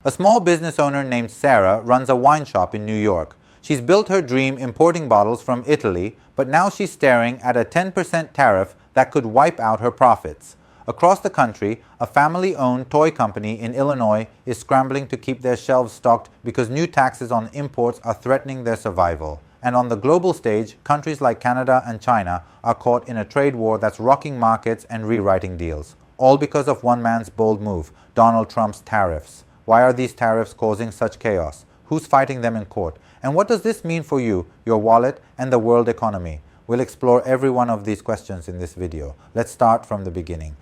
A small business owner named Sarah runs a wine shop in New York. She's built her dream importing bottles from Italy, but now she's staring at a 10% tariff that could wipe out her profits. Across the country, a family-owned toy company in Illinois is scrambling to keep their shelves stocked because new taxes on imports are threatening their survival. And on the global stage, countries like Canada and China are caught in a trade war that's rocking markets and rewriting deals. All because of one man's bold move, Donald Trump's tariffs. Why are these tariffs causing such chaos? Who's fighting them in court? And what does this mean for you, your wallet, and the world economy? We'll explore every one of these questions in this video. Let's start from the beginning.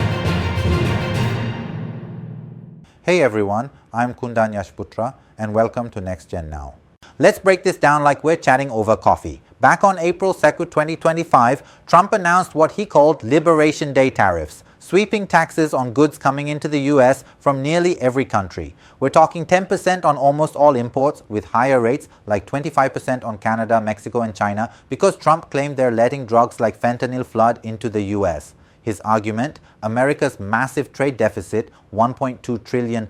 Hey everyone, I'm Kundan Yashputra and welcome to NextGen Now. Let's break this down like we're chatting over coffee. Back on April 2nd, 2025, Trump announced what he called Liberation Day tariffs, sweeping taxes on goods coming into the US from nearly every country. We're talking 10% on almost all imports, with higher rates like 25% on Canada, Mexico, and China, because Trump claimed they're letting drugs like fentanyl flood into the US. His argument, America's massive trade deficit, $1.2 trillion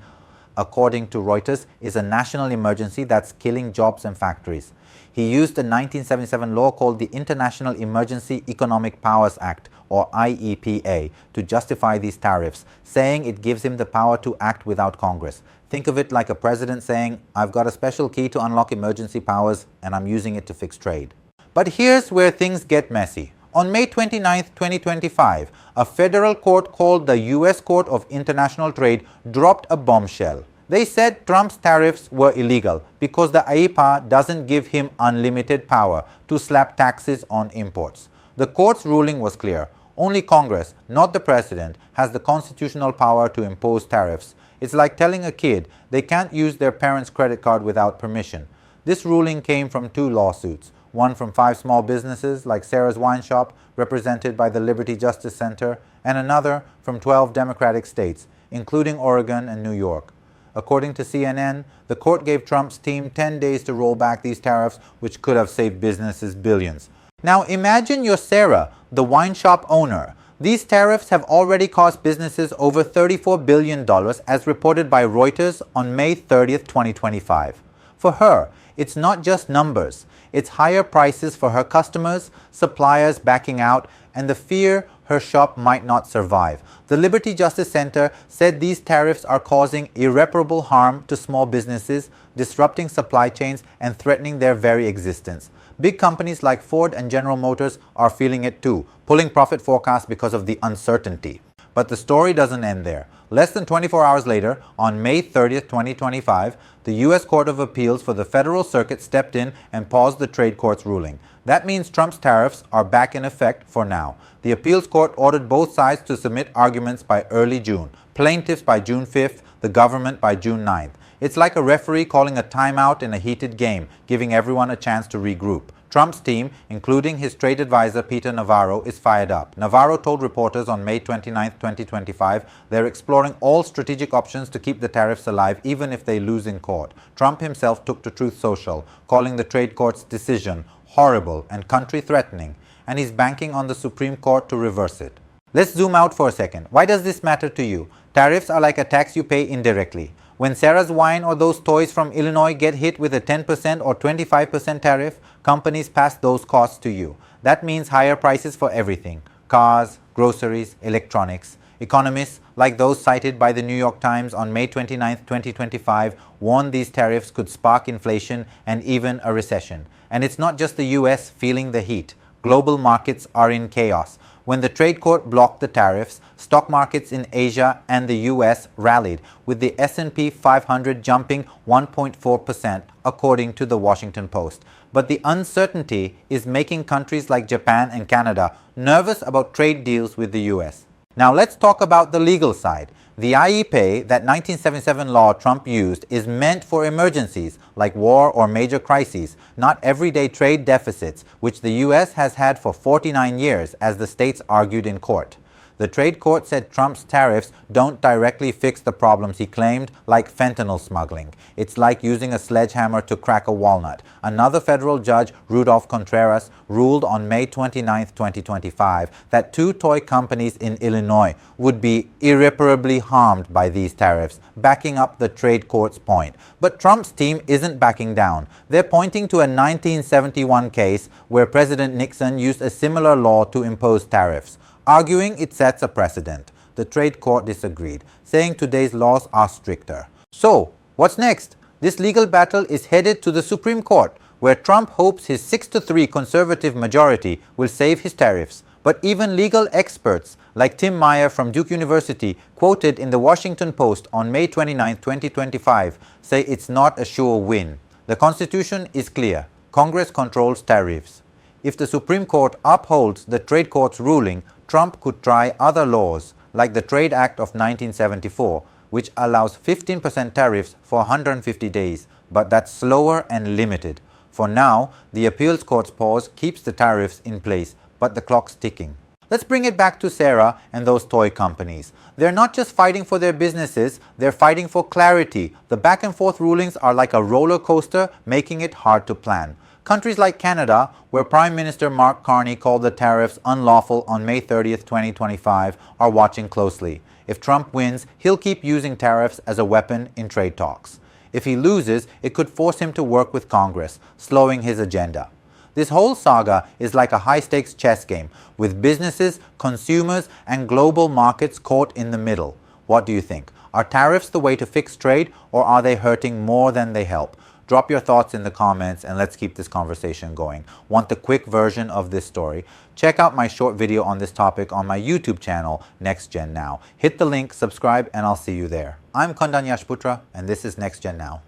according to Reuters, is a national emergency that's killing jobs and factories. He used the 1977 law called the International Emergency Economic Powers Act, or IEPA, to justify these tariffs, saying it gives him the power to act without Congress. Think of it like a president saying, I've got a special key to unlock emergency powers and I'm using it to fix trade. But here's where things get messy. On May 29, 2025, a federal court called the U.S. Court of International Trade dropped a bombshell. They said Trump's tariffs were illegal because the IEPA doesn't give him unlimited power to slap taxes on imports. The court's ruling was clear. Only Congress, not the president, has the constitutional power to impose tariffs. It's like telling a kid they can't use their parents' credit card without permission. This ruling came from two lawsuits. One from 5 small businesses like Sarah's Wine Shop, represented by the Liberty Justice Center, and another from 12 Democratic states, including Oregon and New York. According to CNN, the court gave Trump's team 10 days to roll back these tariffs, which could have saved businesses billions. Now imagine you're Sarah, the wine shop owner. These tariffs have already cost businesses over $34 billion, as reported by Reuters on May 30th, 2025. For her, it's not just numbers. It's higher prices for her customers, suppliers backing out, and the fear her shop might not survive. The Liberty Justice Center said these tariffs are causing irreparable harm to small businesses, disrupting supply chains, and threatening their very existence. Big companies like Ford and General Motors are feeling it too, pulling profit forecasts because of the uncertainty. But the story doesn't end there. Less than 24 hours later, on May 30th, 2025, the U.S. Court of Appeals for the Federal Circuit stepped in and paused the trade court's ruling. That means Trump's tariffs are back in effect for now. The appeals court ordered both sides to submit arguments by early June, plaintiffs by June 5th, the government by June 9th. It's like a referee calling a timeout in a heated game, giving everyone a chance to regroup. Trump's team, including his trade advisor Peter Navarro, is fired up. Navarro told reporters on May 29, 2025, they're exploring all strategic options to keep the tariffs alive even if they lose in court. Trump himself took to Truth Social, calling the trade court's decision horrible and country-threatening, and he's banking on the Supreme Court to reverse it. Let's zoom out for a second. Why does this matter to you? Tariffs are like a tax you pay indirectly. When Sarah's Wine or those toys from Illinois get hit with a 10% or 25% tariff, companies pass those costs to you. That means higher prices for everything: cars, groceries, electronics. Economists, like those cited by the New York Times on May 29, 2025, warned these tariffs could spark inflation and even a recession. And it's not just the US feeling the heat. Global markets are in chaos. When the trade court blocked the tariffs, stock markets in Asia and the US rallied, with the S&P 500 jumping 1.4%, according to the Washington Post. But the uncertainty is making countries like Japan and Canada nervous about trade deals with the US. Now let's talk about the legal side. The IEPA, that 1977 law Trump used, is meant for emergencies like war or major crises, not everyday trade deficits, which the US has had for 49 years, as the states argued in court. The trade court said Trump's tariffs don't directly fix the problems he claimed, like fentanyl smuggling. It's like using a sledgehammer to crack a walnut. Another federal judge, Rudolph Contreras, ruled on May 29, 2025, that 2 toy companies in Illinois would be irreparably harmed by these tariffs, backing up the trade court's point. But Trump's team isn't backing down. They're pointing to a 1971 case where President Nixon used a similar law to impose tariffs, arguing it sets a precedent. The trade court disagreed, saying today's laws are stricter. So, what's next? This legal battle is headed to the Supreme Court, where Trump hopes his 6-3 conservative majority will save his tariffs. But even legal experts like Tim Meyer from Duke University, quoted in the Washington Post on May 29, 2025, say it's not a sure win. The Constitution is clear. Congress controls tariffs. If the Supreme Court upholds the trade court's ruling, Trump could try other laws, like the Trade Act of 1974, which allows 15% tariffs for 150 days, but that's slower and limited. For now, the appeals court's pause keeps the tariffs in place, but the clock's ticking. Let's bring it back to Sarah and those toy companies. They're not just fighting for their businesses, they're fighting for clarity. The back and forth rulings are like a roller coaster, making it hard to plan. Countries like Canada, where Prime Minister Mark Carney called the tariffs unlawful on May 30, 2025, are watching closely. If Trump wins, he'll keep using tariffs as a weapon in trade talks. If he loses, it could force him to work with Congress, slowing his agenda. This whole saga is like a high-stakes chess game, with businesses, consumers, and global markets caught in the middle. What do you think? Are tariffs the way to fix trade, or are they hurting more than they help? Drop your thoughts in the comments and let's keep this conversation going. Want the quick version of this story? Check out my short video on this topic on my YouTube channel, NextGen Now. Hit the link, subscribe, and I'll see you there. I'm Kundan Yashputra, and this is NextGen Now.